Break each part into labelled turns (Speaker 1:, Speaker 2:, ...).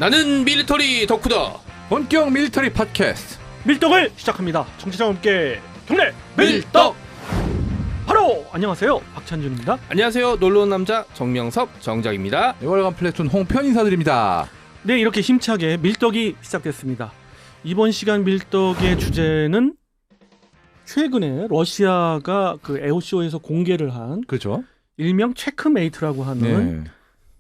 Speaker 1: 나는 밀리터리 덕후다.
Speaker 2: 본격 밀리터리 팟캐스트
Speaker 3: 밀떡을 시작합니다. 청취자와 함께 경례 밀떡. 바로 안녕하세요, 박찬준입니다.
Speaker 1: 안녕하세요, 놀러온 남자 정명섭 정작입니다.
Speaker 2: 6월간 플래툰 홍편 인사드립니다.
Speaker 3: 네, 이렇게 힘차게 밀떡이 시작됐습니다. 이번 시간 밀떡의 주제는 최근에 러시아가 그 에어쇼에서 공개를 한
Speaker 2: 그렇죠?
Speaker 3: 일명 체크메이트라고 하는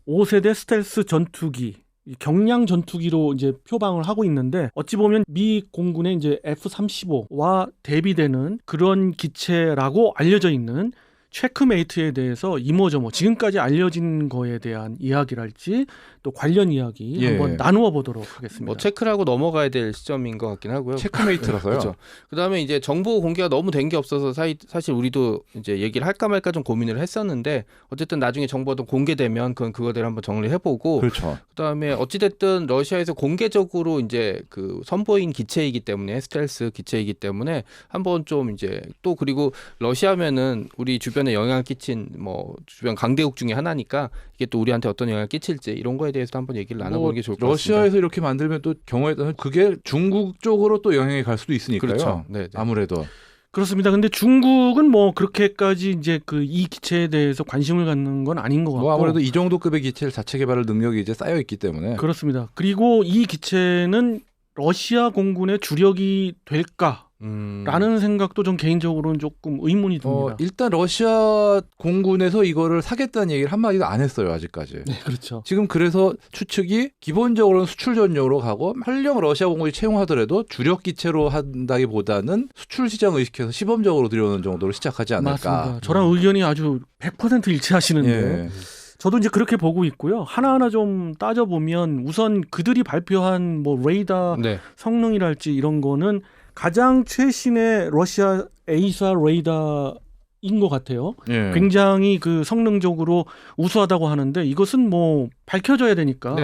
Speaker 3: 5세대 스텔스 전투기, 경량 전투기로 이제 표방을 하고 있는데, 어찌 보면 미 공군의 이제 F-35와 대비되는 그런 기체라고 알려져 있는 체크메이트에 대해서 이모저모 지금까지 알려진 거에 대한 이야기랄지 또 관련 이야기 한번 나누어 보도록 하겠습니다.
Speaker 1: 뭐 체크라고 넘어가야 될 시점인 것 같긴 하고요.
Speaker 2: 체크메이트라서요.
Speaker 1: 그렇죠. 그다음에 이제 정보 공개가 너무 된 게 없어서 사실 우리도 이제 얘기를 할까 말까 좀 고민을 했었는데, 어쨌든 나중에 정보도 공개되면 그거대로 한번 정리를 해보고,
Speaker 2: 그렇죠.
Speaker 1: 그다음에 어찌됐든 러시아에서 공개적으로 이제 그 선보인 기체이기 때문에, 스텔스 기체이기 때문에 한번 좀 이제 또, 그리고 러시아면은 우리 주변에 영향을 끼친 뭐 주변 강대국 중에 하나니까 이게 또 우리한테 어떤 영향을 끼칠지 이런 거에 대해서도 한번 얘기를 나눠보는 게 좋을 것 같습니다.
Speaker 2: 러시아에서 이렇게 만들면 또 경우에 따라서 그게 중국 쪽으로 또 영향이 갈 수도 있으니까요.
Speaker 1: 그렇죠. 네.
Speaker 2: 아무래도.
Speaker 3: 그렇습니다. 근데 중국은 뭐 그렇게까지 이제 그 이 기체에 대해서 관심을 갖는 건 아닌 것 같고,
Speaker 2: 뭐 아무래도 이 정도 급의 기체를 자체 개발할 능력이 이제 쌓여 있기 때문에.
Speaker 3: 그렇습니다. 그리고 이 기체는 러시아 공군의 주력이 될까? 라는 생각도 좀 개인적으로는 조금 의문이 듭니다.
Speaker 2: 일단 러시아 공군에서 이거를 사겠다는 얘기를 한마디도 안 했어요, 아직까지.
Speaker 3: 네, 그렇죠.
Speaker 2: 지금 그래서 추측이 기본적으로는 수출 전용으로 가고, 설령 러시아 공군이 채용하더라도 주력 기체로 한다기보다는 수출 시장 의식해서 시범적으로 들여오는 정도로 시작하지 않을까.
Speaker 3: 맞습니다. 저랑 의견이 아주 100% 일치하시는데,
Speaker 2: 예.
Speaker 3: 저도 이제 그렇게 보고 있고요. 하나하나 좀 따져보면 우선 그들이 발표한 뭐 레이더 성능이랄지 이런 거는 가장 최신의 러시아 A사 레이더인 것 같아요.
Speaker 2: 예.
Speaker 3: 굉장히 그 성능적으로 우수하다고 하는데, 이것은 뭐 밝혀져야 되니까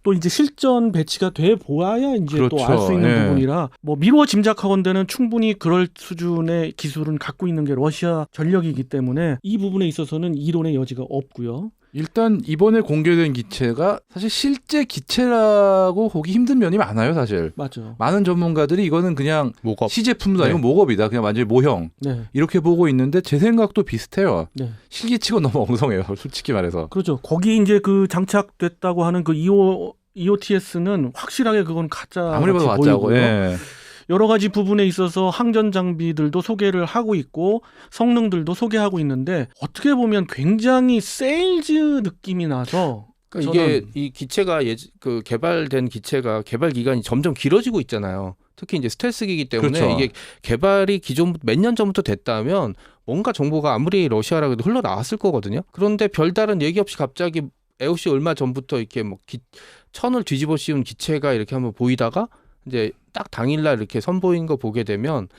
Speaker 3: 또 이제 실전 배치가 돼 보아야 이제
Speaker 2: 그렇죠.
Speaker 3: 또 알 수 있는 부분이라, 뭐 미루어 짐작하건대는 충분히 그럴 수준의 기술은 갖고 있는 게 러시아 전력이기 때문에 이 부분에 있어서는 이론의 여지가 없고요.
Speaker 2: 일단 이번에 공개된 기체가 사실 실제 기체라고 보기 힘든 면이 많아요, 사실.
Speaker 3: 맞죠.
Speaker 2: 많은 전문가들이 이거는 그냥
Speaker 1: 모겁.
Speaker 2: 시제품도 아니고 모겁이다. 그냥 완전히 모형.
Speaker 3: 네.
Speaker 2: 이렇게 보고 있는데 제 생각도 비슷해요.
Speaker 3: 네.
Speaker 2: 실기치고 너무 엉성해요, 솔직히 말해서.
Speaker 3: 그렇죠. 거기 이제 그 장착됐다고 하는 그 EOTS는 확실하게 그건 가짜
Speaker 2: 아무리 봐도 가짜고. 예.
Speaker 3: 여러 가지 부분에 있어서 항전 장비들도 소개를 하고 있고 성능들도 소개하고 있는데, 어떻게 보면 굉장히 세일즈 느낌이 나서,
Speaker 1: 그러니까 이게 이 기체가 그 개발된 기체가 개발 기간이 점점 길어지고 있잖아요. 특히 이제 스텔스기이기 때문에
Speaker 2: 그렇죠.
Speaker 1: 이게 개발이 기존 몇 년 전부터 됐다면 뭔가 정보가 아무리 러시아라 해도 흘러나왔을 거거든요. 그런데 별다른 얘기 없이 갑자기 에오시 얼마 전부터 이렇게 뭐 천을 뒤집어 씌운 기체가 이렇게 한번 보이다가 이제 딱 당일날 이렇게 선보인 거 보게 되면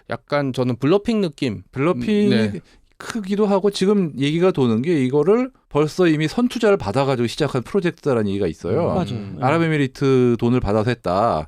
Speaker 1: 약간 저는 블러핑 느낌.
Speaker 2: 블러핑이 크기도 하고, 지금 얘기가 도는 게 이거를 벌써 이미 선투자를 받아가지고 시작한 프로젝트라는 얘기가 있어요.
Speaker 3: 맞아요.
Speaker 2: 아랍에미리트 돈을 받아서 했다.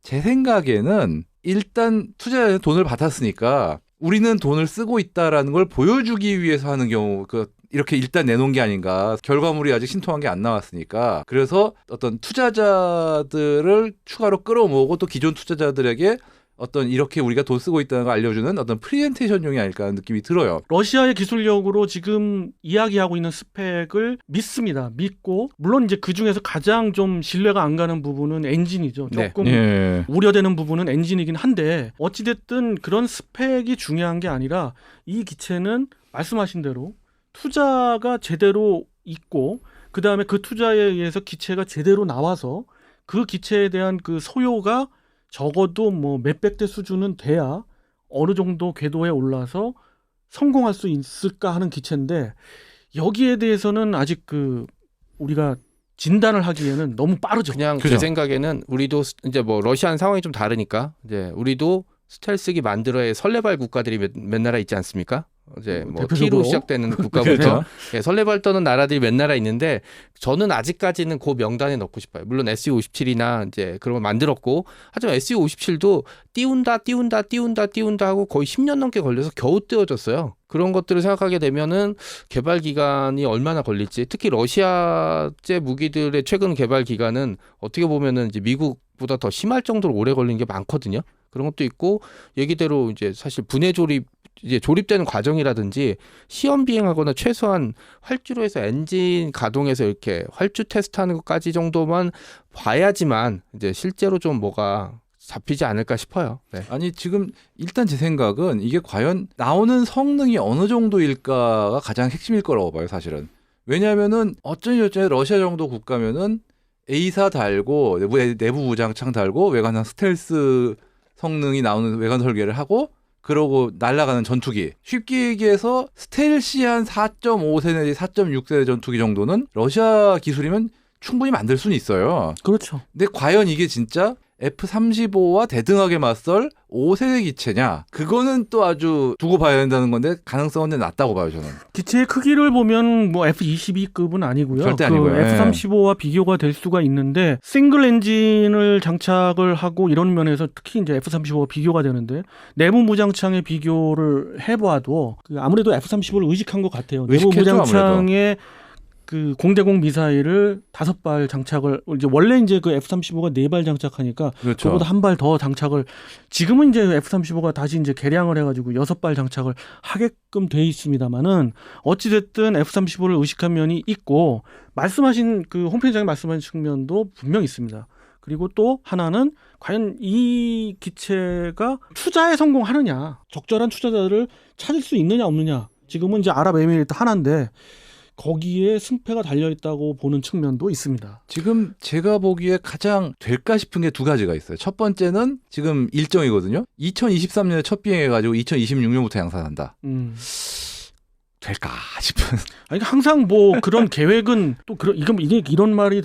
Speaker 2: 제 생각에는 일단 투자자에서 돈을 받았으니까 우리는 돈을 쓰고 있다라는 걸 보여주기 위해서 하는 경우, 이렇게 일단 내놓은 게 아닌가. 결과물이 아직 신통한 게 안 나왔으니까. 그래서 어떤 투자자들을 추가로 끌어모으고, 또 기존 투자자들에게 어떤 이렇게 우리가 돈 쓰고 있다는 걸 알려주는 어떤 프리젠테이션용이 아닐까 하는 느낌이 들어요.
Speaker 3: 러시아의 기술력으로 지금 이야기하고 있는 스펙을 믿습니다. 믿고, 물론 이제 그 중에서 가장 좀 신뢰가 안 가는 부분은 엔진이죠. 조금 우려되는 부분은 엔진이긴 한데, 어찌됐든 그런 스펙이 중요한 게 아니라 이 기체는 말씀하신 대로 투자가 제대로 있고, 그 다음에 그 투자에 의해서 기체가 제대로 나와서 그 기체에 대한 그 소요가 적어도 뭐 몇백 대 수준은 돼야 어느 정도 궤도에 올라서 성공할 수 있을까 하는 기체인데, 여기에 대해서는 아직 우리가 진단을 하기에는 너무 빠르죠.
Speaker 1: 그냥 제 생각에는 우리도 이제 뭐 러시아는 상황이 좀 다르니까 이제 우리도 스텔스기 만들어야 설레발 국가들이 몇 나라 있지 않습니까? 이제 뭐
Speaker 3: 대표적으로.
Speaker 1: T로 시작되는 국가부터 예, 설레발 떠는 나라들이 몇 나라 있는데 저는 아직까지는 그 명단에 넣고 싶어요. 물론 SU-57이나 이제 그런 걸 만들었고 하지만 SU-57도 띄운다 하고 거의 10년 넘게 걸려서 겨우 띄워졌어요. 그런 것들을 생각하게 되면은 개발 기간이 얼마나 걸릴지, 특히 러시아제 무기들의 최근 개발 기간은 어떻게 보면은 이제 미국보다 더 심할 정도로 오래 걸리는 게 많거든요. 그런 것도 있고 얘기대로 이제 사실 분해 조립 이제 조립되는 과정이라든지 시험 비행하거나 최소한 활주로 해서 엔진 가동해서 이렇게 활주 테스트하는 것까지 정도만 봐야지만 이제 실제로 좀 뭐가 잡히지 않을까 싶어요. 네.
Speaker 2: 아니 지금 일단 제 생각은 이게 과연 나오는 성능이 어느 정도일까가 가장 핵심일 거라고 봐요, 사실은. 왜냐하면은 어쩌니 러시아 정도 국가면은 A사 달고 내부 무장창 달고 외관상 스텔스 성능이 나오는 외관 설계를 하고 그러고 날아가는 전투기. 쉽게 얘기해서 스텔시한 4.5세대 내지 4.6세대 전투기 정도는 러시아 기술이면 충분히 만들 수는 있어요.
Speaker 3: 그렇죠.
Speaker 2: 근데 과연 이게 진짜 F-35와 대등하게 맞설 5세대 기체냐? 그거는 또 아주 두고 봐야 된다는 건데 가능성은 낮다고 봐요, 저는.
Speaker 3: 기체의 크기를 보면 뭐 F-22급은 아니고요.
Speaker 2: 절대 아니고요.
Speaker 3: 그 F-35와 비교가 될 수가 있는데 싱글 엔진을 장착을 하고 이런 면에서 특히 이제 F-35와 비교가 되는데 내부 무장창의 비교를 해봐도 그 아무래도 F-35를 의식한 것 같아요. 내부
Speaker 2: 의식했죠,
Speaker 3: 무장창에 그 공대공 미사일을 5발 장착을 이제 원래 이제 그 F-35가 4발 장착하니까
Speaker 2: 그렇죠.
Speaker 3: 그보다 한 발 더 장착을 지금은 이제 F-35가 다시 이제 개량을 해가지고 6발 장착을 하게끔 돼 있습니다만은 어찌 됐든 F-35를 의식한 면이 있고 말씀하신 그 홈페이지에 말씀하신 측면도 분명 있습니다. 그리고 또 하나는 과연 이 기체가 투자에 성공하느냐, 적절한 투자자를 찾을 수 있느냐 없느냐. 지금은 이제 아랍에미리트 하나인데. 거기에 승패가 달려있다고 보는 측면도 있습니다.
Speaker 2: 지금 제가 보기에 가장 될까 싶은 게 두 가지가 있어요. 첫 번째는 지금 일정이거든요. 2023년에 첫 비행해가지고 2026년부터 양산한다. 될까 싶은.
Speaker 3: 아니 항상 뭐 그런 계획은 또 이게 이런 말이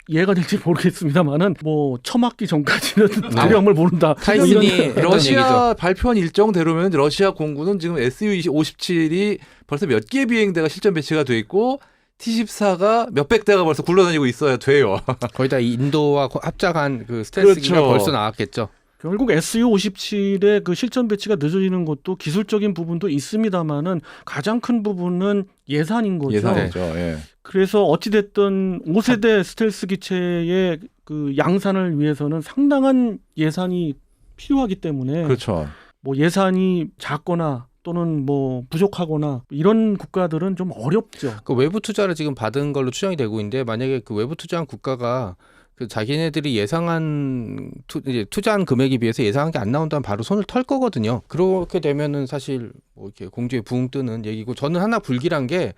Speaker 3: 이해가 될지 모르겠습니다만은 뭐 처맞기 전까지는 두려움을 모른다.
Speaker 1: 타이슨이 했던
Speaker 2: 러시아
Speaker 1: 얘기죠.
Speaker 2: 발표한 일정대로면 러시아 공군은 지금 SU-57이 벌써 몇 개 비행대가 실전 배치가 돼 있고 T-14가 몇백 대가 벌써 굴러다니고 있어야 돼요.
Speaker 1: 거의 다 인도와 합작한 그 스텔스기가
Speaker 2: 그렇죠.
Speaker 1: 벌써 나왔겠죠.
Speaker 3: 결국 SU-57의 그 실전 배치가 늦어지는 것도 기술적인 부분도 있습니다만은 가장 큰 부분은 예산인 거죠.
Speaker 2: 예산이죠. 예.
Speaker 3: 그래서 어찌됐든 5세대 스텔스 기체의 그 양산을 위해서는 상당한 예산이 필요하기 때문에
Speaker 2: 그렇죠.
Speaker 3: 뭐 예산이 작거나 또는 뭐 부족하거나 이런 국가들은 좀 어렵죠.
Speaker 1: 그 외부 투자를 지금 받은 걸로 추정이 되고 있는데 만약에 그 외부 투자한 국가가 그 자기네들이 예상한 이제 투자한 금액에 비해서 예상한 게 안 나온다면 바로 손을 털 거거든요. 그렇게 되면은 사실 뭐 이렇게 공주에 붕 뜨는 얘기고 저는 하나 불길한 게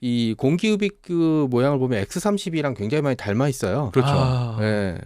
Speaker 1: 이 공기흡입 그 모양을 보면 X-32랑 굉장히 많이 닮아 있어요.
Speaker 2: 그렇죠.
Speaker 1: 네,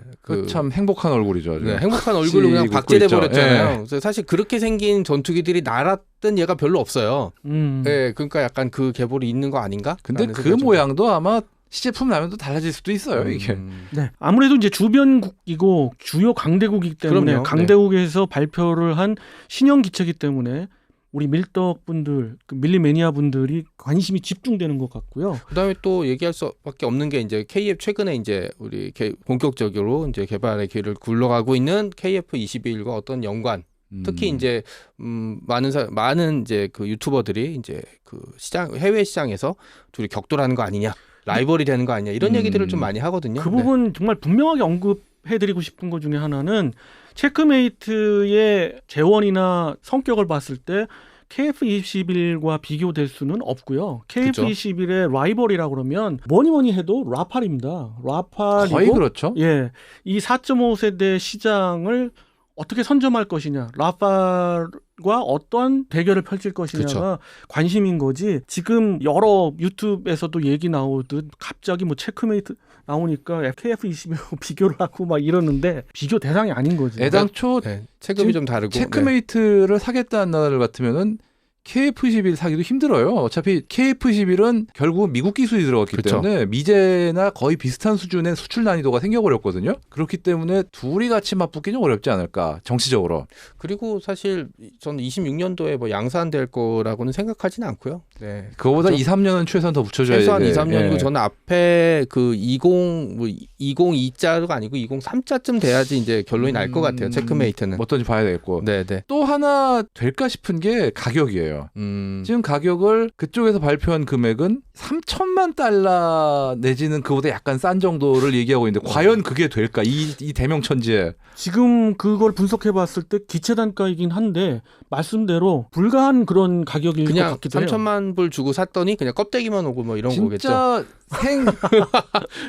Speaker 2: 참 행복한 얼굴이죠.
Speaker 1: 네, 행복한 얼굴로 그냥
Speaker 2: 웃고
Speaker 1: 박제돼
Speaker 2: 있죠.
Speaker 1: 버렸잖아요.
Speaker 2: 예.
Speaker 1: 그래서 사실 그렇게 생긴 전투기들이 날았던 얘가 별로 없어요. 네, 그러니까 약간 그 계보리 있는 거 아닌가?
Speaker 2: 근데 그 모양도 아마 시제품 나면 또 달라질 수도 있어요. 이게.
Speaker 3: 네. 아무래도 이제 주변국이고 주요 강대국이기 때문에
Speaker 1: 그럼요.
Speaker 3: 강대국에서 발표를 한 신형 기체이기 때문에 우리 밀떡 분들, 그 밀리매니아 분들이 관심이 집중되는 것 같고요.
Speaker 1: 그다음에 또 얘기할 수밖에 없는 게 이제 KF 최근에 이제 우리 본격적으로 이제 개발의 길을 굴러가고 있는 KF-21과 어떤 연관. 특히 이제 많은 이제 그 유튜버들이 이제 그 해외 시장에서 둘이 격돌하는 거 아니냐, 라이벌이 되는 거 아니냐 이런 얘기들을 좀 많이 하거든요.
Speaker 3: 그 부분 정말 분명하게 언급해드리고 싶은 것 중에 하나는 체크메이트의 재원이나 성격을 봤을 때 KF-21과 비교될 수는 없고요. KF-21의 라이벌이라고 그러면 뭐니 해도 라팔입니다. 라팔이고
Speaker 2: 거의 그렇죠.
Speaker 3: 예, 이 4.5세대 시장을 어떻게 선점할 것이냐, 라팔과 어떠한 대결을 펼칠 것이냐가
Speaker 1: 그렇죠.
Speaker 3: 관심인 거지. 지금 여러 유튜브에서도 얘기 나오듯 갑자기 뭐 체크메이트 나오니까 KF-21하고 비교를 하고 막 이러는데 비교 대상이 아닌 거지.
Speaker 2: 애당초
Speaker 1: 체급이 좀 다르고
Speaker 2: 체크메이트를 사겠다는 나라들 같으면은 KF-11 사기도 힘들어요. 어차피 KF-11은 결국 미국 기술이 들어갔기
Speaker 1: 그쵸.
Speaker 2: 때문에 미제나 거의 비슷한 수준의 수출 난이도가 생겨버렸거든요. 그렇기 때문에 둘이 같이 맞붙기는 어렵지 않을까 정치적으로.
Speaker 1: 그리고 사실 저는 26년도에 뭐 양산될 거라고는 생각하지는 않고요. 네.
Speaker 2: 그거보다
Speaker 1: 그렇죠.
Speaker 2: 2, 3년은 최소한 더 붙여줘야
Speaker 1: 최소한
Speaker 2: 돼.
Speaker 1: 2, 3년이고
Speaker 2: 예.
Speaker 1: 저는 앞에 그 2022자가 아니고 2023자쯤 돼야지 이제 결론이 날 것 같아요. 체크메이트는.
Speaker 2: 어떤지 봐야 되겠고.
Speaker 1: 네네.
Speaker 2: 또 하나 될까 싶은 게 가격이에요. 지금 가격을 그쪽에서 발표한 금액은 3천만 달러 내지는 그보다 약간 싼 정도를 얘기하고 있는데 과연 그게 될까? 이 대명천지에.
Speaker 3: 지금 그걸 분석해 봤을 때 기체 단가이긴 한데 말씀대로 불가한 그런 가격일 것
Speaker 1: 그냥
Speaker 3: 같기도 해요.
Speaker 1: 3천만 불 주고 샀더니 그냥 껍데기만 오고 뭐 이런 거겠죠.
Speaker 2: 진짜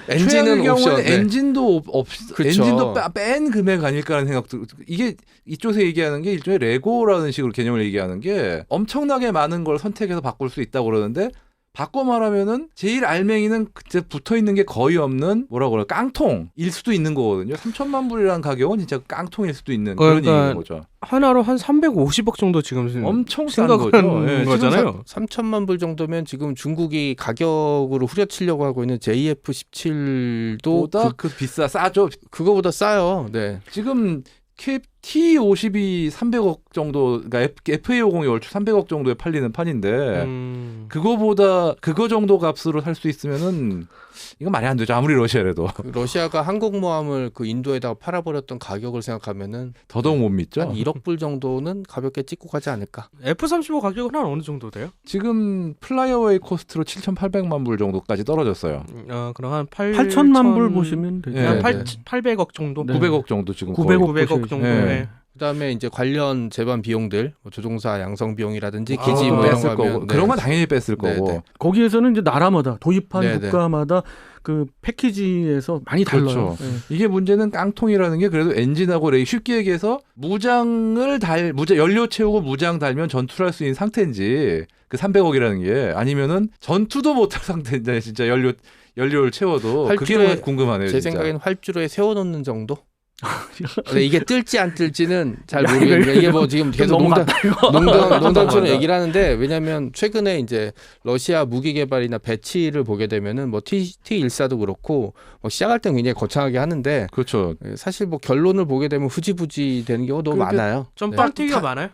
Speaker 1: 엔진은
Speaker 2: 최악의 경우는
Speaker 1: 옵션. 네.
Speaker 2: 엔진도
Speaker 1: 그쵸.
Speaker 2: 엔진도 뺀 금액 아닐까라는 생각도. 이게 이쪽에서 얘기하는 게 일종의 레고라는 식으로 개념을 얘기하는 게 엄청나게 많은 걸 선택해서 바꿀 수 있다고 그러는데 바꿔 말하면은 제일 알맹이는 그때 붙어 있는 게 거의 없는 뭐라고 그래 깡통일 수도 있는 거거든요. 3천만 불이라는 가격은 진짜 깡통일 수도 있는 그런
Speaker 4: 그러니까
Speaker 2: 얘기인 거죠.
Speaker 4: 하나로 한 350억 정도 지금
Speaker 2: 엄청 싼
Speaker 4: 생각하는
Speaker 2: 거죠. 예,
Speaker 4: 거잖아요.
Speaker 1: 3천만 불 정도면 지금 중국이 가격으로 후려치려고 하고 있는 JF-17도
Speaker 2: 보다 그 비싸 싸죠.
Speaker 1: 그거보다 싸요. 네.
Speaker 2: 지금 T-52 300억 정도, 그러니까 FA50이 얼추 300억 정도에 팔리는 판인데 그거보다 그거 정도 값으로 살 수 있으면은 이건 말이 안 되죠. 아무리 러시아라도.
Speaker 1: 러시아가 항공모함을 그 인도에다가 팔아버렸던 가격을 생각하면은
Speaker 2: 더더욱 못 믿죠.
Speaker 1: 한 1억 불 정도는 가볍게 찍고 가지 않을까.
Speaker 4: F-35 가격은 한 어느 정도 돼요?
Speaker 2: 지금 플라이어웨이 코스트로 7,800만 불 정도까지 떨어졌어요.
Speaker 4: 그럼 한
Speaker 3: 8천만 불 보시면 되죠.
Speaker 2: 예.
Speaker 4: 한
Speaker 1: 네.
Speaker 4: 800억 정도?
Speaker 3: 네.
Speaker 2: 900억 정도 지금
Speaker 3: 900억
Speaker 4: 900억 정도.
Speaker 2: 네.
Speaker 4: 네.
Speaker 1: 그다음에 이제 관련 제반 비용들, 뭐 조종사 양성 비용이라든지
Speaker 2: 아,
Speaker 1: 기지
Speaker 2: 그것도
Speaker 1: 뭐 이런
Speaker 2: 뺐을
Speaker 1: 거 하면,
Speaker 2: 거고 그런 건 당연히 뺐을
Speaker 1: 네,
Speaker 2: 거고.
Speaker 1: 네.
Speaker 3: 거기에서는 이제 나라마다 도입한
Speaker 1: 네, 네.
Speaker 3: 국가마다 그 패키지에서 많이 달라요.
Speaker 2: 그렇죠.
Speaker 3: 네.
Speaker 2: 이게 문제는 깡통이라는 게 그래도 엔진하고 쉽게 얘기해서 연료 채우고 무장 달면 전투를 할 수 있는 상태인지 그 300억이라는 게 아니면은 전투도 못할 상태인데 진짜 연료를 채워도 그게
Speaker 1: 활주로에
Speaker 2: 궁금하네요.
Speaker 1: 제
Speaker 2: 진짜.
Speaker 1: 생각에는 활주로에 세워놓는 정도. 근데 이게 뜰지 안 뜰지는 잘
Speaker 3: 야,
Speaker 1: 모르겠는데 이게 뭐 지금 계속
Speaker 3: 너무 많다, 이거.
Speaker 1: 농담처럼 얘기를 하는데 왜냐하면 최근에 이제 러시아 무기 개발이나 배치를 보게 되면은 뭐 T14도 그렇고 뭐 시작할 땐 굉장히 거창하게 하는데
Speaker 2: 그렇죠.
Speaker 1: 사실 뭐 결론을 보게 되면 후지부지 되는 경우가 너무
Speaker 4: 그러니까
Speaker 1: 많아요.
Speaker 4: 좀
Speaker 1: 네.
Speaker 4: 뻥튀기가 많아요?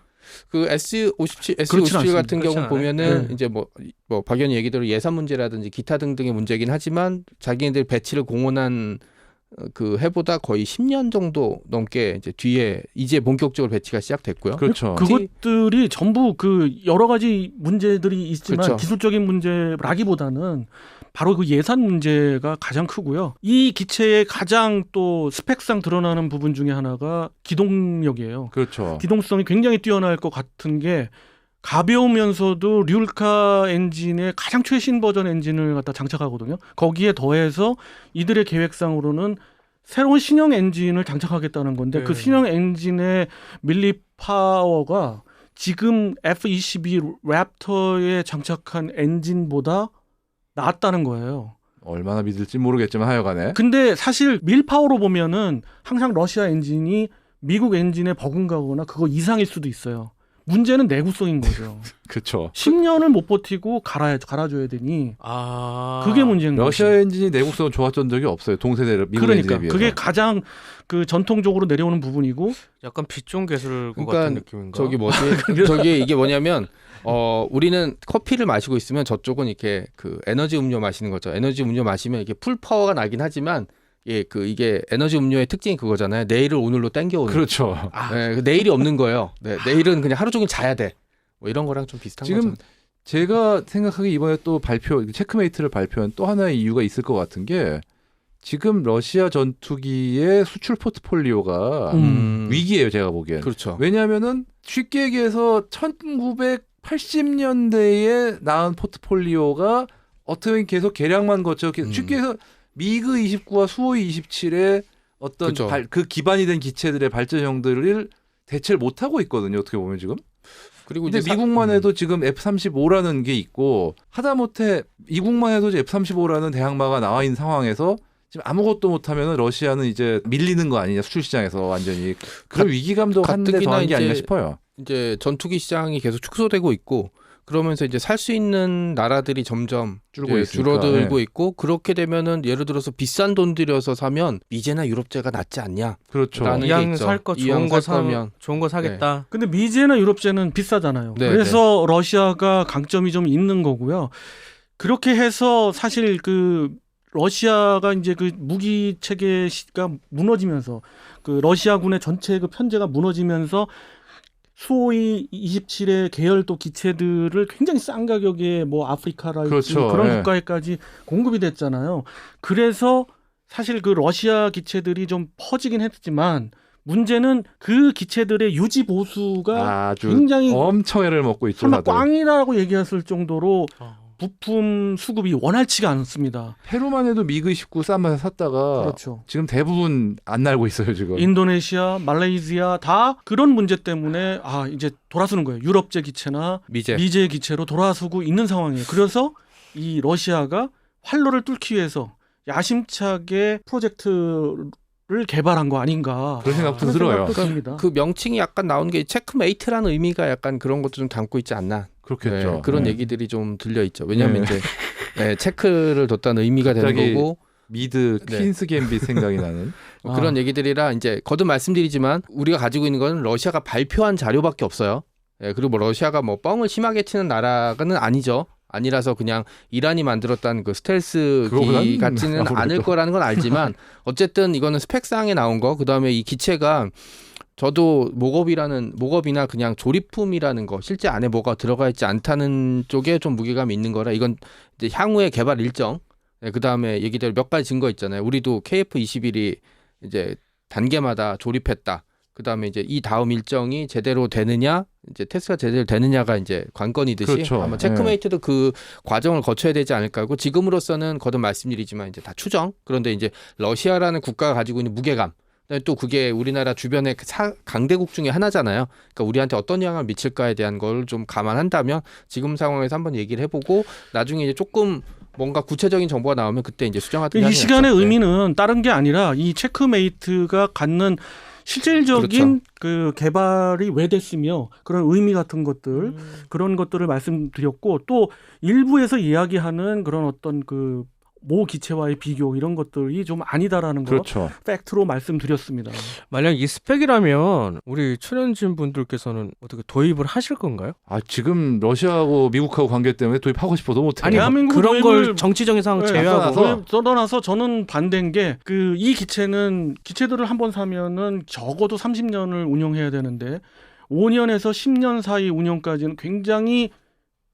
Speaker 1: 그 S57,
Speaker 3: 그렇진
Speaker 1: S57 같은
Speaker 4: 그렇진
Speaker 1: 경우
Speaker 4: 않아요.
Speaker 1: 보면은
Speaker 3: 네.
Speaker 1: 이제 뭐 박 의원 얘기대로 예산 문제라든지 기타 등등의 문제긴 하지만 자기네들 배치를 공언한 그 해보다 거의 10년 정도 넘게 이제 뒤에 이제 본격적으로 배치가 시작됐고요.
Speaker 2: 그렇죠.
Speaker 3: 그것들이 전부 그 여러 가지 문제들이 있지만
Speaker 1: 그렇죠.
Speaker 3: 기술적인 문제라기보다는 바로 그 예산 문제가 가장 크고요. 이 기체의 가장 또 스펙상 드러나는 부분 중에 하나가 기동력이에요.
Speaker 2: 그렇죠.
Speaker 3: 기동성이 굉장히 뛰어날 것 같은 게 가벼우면서도 류울카 엔진의 가장 최신 버전 엔진을 갖다 장착하거든요. 거기에 더해서 이들의 계획상으로는 새로운 신형 엔진을 장착하겠다는 건데
Speaker 4: 네.
Speaker 3: 그 신형 엔진의 밀리 파워가 지금 F-22 랩터에 장착한 엔진보다 낫다는 거예요.
Speaker 2: 얼마나 믿을지 모르겠지만 하여간에
Speaker 3: 근데 사실 밀파워로 보면은 항상 러시아 엔진이 미국 엔진에 버금가거나 그거 이상일 수도 있어요. 문제는 내구성인 거죠.
Speaker 2: 그렇죠.
Speaker 3: 10년을 못 버티고 갈아줘야 되니
Speaker 4: 아.
Speaker 3: 그게 문제인 거죠.
Speaker 2: 러시아 엔진이 내구성은 좋았던 적이 없어요. 동세대 미국
Speaker 3: 그러니까
Speaker 2: 엔진에 비해서.
Speaker 3: 그게 가장 그 전통적으로 내려오는 부분이고
Speaker 4: 약간 빗종 개술구
Speaker 1: 그러니까
Speaker 4: 같은 느낌인가?
Speaker 1: 저기 뭐지? 저기 이게 뭐냐면 우리는 커피를 마시고 있으면 저쪽은 이렇게 그 에너지 음료 마시는 거죠. 에너지 음료 마시면 이게 풀 파워가 나긴 하지만 이게 에너지 음료의 특징이 그거잖아요. 내일을 오늘로 땡겨오는.
Speaker 2: 그렇죠.
Speaker 1: 네, 내일이 없는 거예요. 네, 내일은 그냥 하루 종일 자야 돼. 뭐 이런 거랑 좀 비슷한
Speaker 2: 지금
Speaker 1: 거죠.
Speaker 2: 제가 생각하기에 이번에 또 체크메이트를 발표한 또 하나의 이유가 있을 것 같은 게 지금 러시아 전투기의 수출 포트폴리오가 위기예요. 제가 보기엔.
Speaker 1: 그렇죠.
Speaker 2: 왜냐하면은 쉽게 얘기해서 1980년대에 나온 포트폴리오가 어떻게 보면 계속 개량만 거쳐 쉽게 해서 미그 29와 수호이 27의 어떤
Speaker 1: 그쵸.
Speaker 2: 그 기반이 된 기체들의 발전형들을 대체를 못 하고 있거든요. 어떻게 보면 지금.
Speaker 1: 그리고
Speaker 2: 근데
Speaker 1: 이제
Speaker 2: 미국만 해도 지금 F-35라는 게 있고 하다못해 미국만 해도 F-35라는 대항마가 나와 있는 상황에서 지금 아무것도 못하면 러시아는 이제 밀리는 거 아니냐 수출 시장에서 완전히 그런 위기감도 한데
Speaker 1: 가뜩이나
Speaker 2: 더한 게 아닌가
Speaker 1: 이제
Speaker 2: 싶어요.
Speaker 1: 이제 전투기 시장이 계속 축소되고 있고 그러면서 이제 살 수 있는 나라들이 점점
Speaker 2: 줄고
Speaker 1: 이제
Speaker 2: 있으니까.
Speaker 1: 줄어들고 있고 그렇게 되면은 예를 들어서 비싼 돈 들여서 사면 미제나 유럽제가 낫지 않냐?
Speaker 2: 그렇죠.
Speaker 1: 라는 게
Speaker 4: 이왕
Speaker 1: 있죠.
Speaker 4: 살 거
Speaker 1: 이왕
Speaker 4: 좋은 거
Speaker 1: 살 거면.
Speaker 4: 좋은 거 사겠다.
Speaker 3: 근데 미제나 유럽제는 비싸잖아요.
Speaker 1: 네,
Speaker 3: 그래서 러시아가 강점이 좀 있는 거고요. 그렇게 해서 사실 그 러시아가 이제 그 무기 체계가 무너지면서 그 러시아군의 전체 그 편제가 무너지면서 수호이 27의 계열도 기체들을 굉장히 싼 가격에 뭐 아프리카랄지
Speaker 2: 그렇죠.
Speaker 3: 그런
Speaker 2: 예.
Speaker 3: 국가에까지 공급이 됐잖아요. 그래서 사실 그 러시아 기체들이 좀 퍼지긴 했지만 문제는 그 기체들의 유지 보수가
Speaker 2: 아주
Speaker 3: 굉장히
Speaker 2: 엄청 애를 먹고 있죠.
Speaker 3: 설마
Speaker 2: 다들.
Speaker 3: 꽝이라고 얘기했을 정도로
Speaker 4: 어.
Speaker 3: 부품 수급이 원활치가 않습니다.
Speaker 2: 페루만 해도 미그 19 싼 맛에 샀다가
Speaker 3: 그렇죠.
Speaker 2: 지금 대부분 안 날고 있어요 지금.
Speaker 3: 인도네시아, 말레이시아 다 그런 문제 때문에 이제 돌아서는 거예요. 유럽제 기체나
Speaker 1: 미제.
Speaker 3: 미제 기체로 돌아서고 있는 상황이에요. 그래서 이 러시아가 활로를 뚫기 위해서 야심차게 프로젝트를 개발한 거 아닌가.
Speaker 2: 그런 생각도
Speaker 3: 그런
Speaker 2: 들어요.
Speaker 3: 생각도 듭니다.
Speaker 1: 그 명칭이 약간 나온 게 체크메이트라는 의미가 약간 그런 것도 좀 담고 있지 않나?
Speaker 2: 그렇겠죠.
Speaker 1: 네, 그런
Speaker 2: 네.
Speaker 1: 얘기들이 좀 들려 있죠. 왜냐하면
Speaker 2: 네.
Speaker 1: 이제 체크를 뒀다는 의미가 되는
Speaker 2: 갑자기
Speaker 1: 거고
Speaker 2: 미드
Speaker 1: 네.
Speaker 2: 퀸스 갬빗 생각이 나는.
Speaker 1: 그런 얘기들이라 이제 거듭 말씀드리지만 우리가 가지고 있는 건 러시아가 발표한 자료밖에 없어요. 그리고 뭐 러시아가 뭐 뻥을 심하게 치는 나라는 아니죠. 아니라서 그냥 이란이 만들었다는 그 스텔스
Speaker 2: 그거보단
Speaker 1: 기 같지는
Speaker 2: 아무래도.
Speaker 1: 않을 거라는 건 알지만 어쨌든 이거는 스펙상에 나온 거. 그다음에 이 기체가 저도 목업이나 그냥 조립품이라는 거 실제 안에 뭐가 들어가 있지 않다는 쪽에 좀 무게감이 있는 거라 이건 이제 향후의 개발 일정 그다음에 얘기대로 몇 가지 증거 있잖아요. 우리도 KF-21이 이제 단계마다 조립했다. 그다음에 이제 이 다음 일정이 제대로 되느냐 이제 테스트가 제대로 되느냐가 이제 관건이듯이
Speaker 2: 그렇죠.
Speaker 1: 아마 체크메이트도 그 과정을 거쳐야 되지 않을까 하고 지금으로서는 거듭 말씀드리지만 이제 다 추정. 그런데 이제 러시아라는 국가가 가지고 있는 무게감 또 그게 우리나라 주변의 강대국 중에 하나잖아요. 그러니까 우리한테 어떤 영향을 미칠까에 대한 걸 좀 감안한다면 지금 상황에서 한번 얘기를 해보고 나중에 이제 조금 뭔가 구체적인 정보가 나오면 그때 이제 수정하든지
Speaker 3: 이 시간의 의미는 다른 게 아니라 이 체크메이트가 갖는 실질적인
Speaker 1: 그렇죠.
Speaker 3: 그 개발이 왜 됐으며 그런 의미 같은 것들 그런 것들을 말씀드렸고 또 일부에서 이야기하는 그런 어떤 그 모 기체와의 비교 이런 것들이 좀 아니다라는 거
Speaker 2: 그렇죠.
Speaker 3: 팩트로 말씀드렸습니다.
Speaker 4: 만약 이 스펙이라면 우리 출연진 분들께서는 어떻게 도입을 하실 건가요?
Speaker 2: 아 지금 러시아하고 미국하고 관계 때문에 도입하고 싶어도 못해요.
Speaker 4: 아니
Speaker 3: 대한민국
Speaker 4: 그런
Speaker 3: 도입을-
Speaker 4: 걸 정치적인 상황
Speaker 3: 네,
Speaker 4: 제외하고
Speaker 3: 떠나서 저는 반대인 게 그 이 기체들을 한번 사면은 적어도 30년을 운영해야 되는데 5년에서 10년 사이 운영까지는 굉장히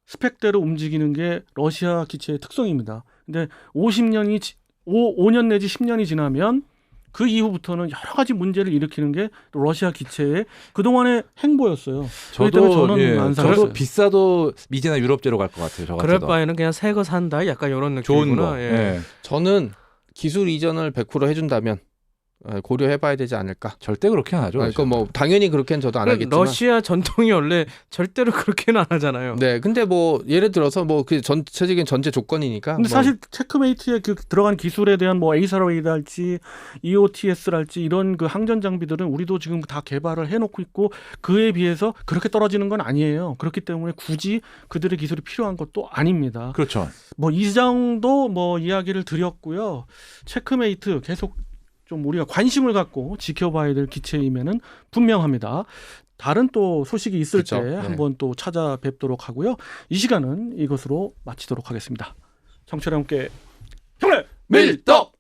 Speaker 3: 스펙대로 움직이는 게 러시아 기체의 특성입니다. 근데 5년 내지 10년이 지나면 그 이후부터는 여러 가지 문제를 일으키는 게 러시아 기체의 그동안의 행보였어요. 그렇기 때문에 저는 안 사겠어요.
Speaker 2: 저도 비싸도 미제나 유럽제로 갈 것 같아요. 저
Speaker 4: 그럴
Speaker 2: 같아도.
Speaker 4: 바에는 그냥 새 거 산다. 약간 이런
Speaker 2: 좋은
Speaker 4: 느낌이구나.
Speaker 2: 거.
Speaker 4: 예.
Speaker 2: 예.
Speaker 1: 저는 기술 이전을 100% 해준다면 고려해봐야 되지 않을까.
Speaker 2: 절대 그렇게 안 하죠.
Speaker 1: 그러니까 뭐 당연히 그렇게는 저도 안 하겠지만.
Speaker 4: 러시아 전통이 원래 절대로 그렇게는 안 하잖아요.
Speaker 1: 네, 근데 뭐 예를 들어서 뭐 그 전체적인 전제 조건이니까.
Speaker 3: 근데
Speaker 1: 뭐
Speaker 3: 사실 체크메이트에 그 들어간 기술에 대한 뭐 에이사레이드랄지 EOTS랄지 이런 그 항전 장비들은 우리도 지금 다 개발을 해놓고 있고 그에 비해서 그렇게 떨어지는 건 아니에요. 그렇기 때문에 굳이 그들의 기술이 필요한 것도 아닙니다.
Speaker 2: 그렇죠.
Speaker 3: 뭐 이 정도 뭐 이야기를 드렸고요. 체크메이트 계속 좀 우리가 관심을 갖고 지켜봐야 될 기체임에는 분명합니다. 다른 또 소식이 있을
Speaker 1: 그쵸.
Speaker 3: 때
Speaker 1: 네.
Speaker 3: 한번 또 찾아뵙도록 하고요. 이 시간은 이것으로 마치도록 하겠습니다. 청취자 여러분께 형님
Speaker 1: 밀떡!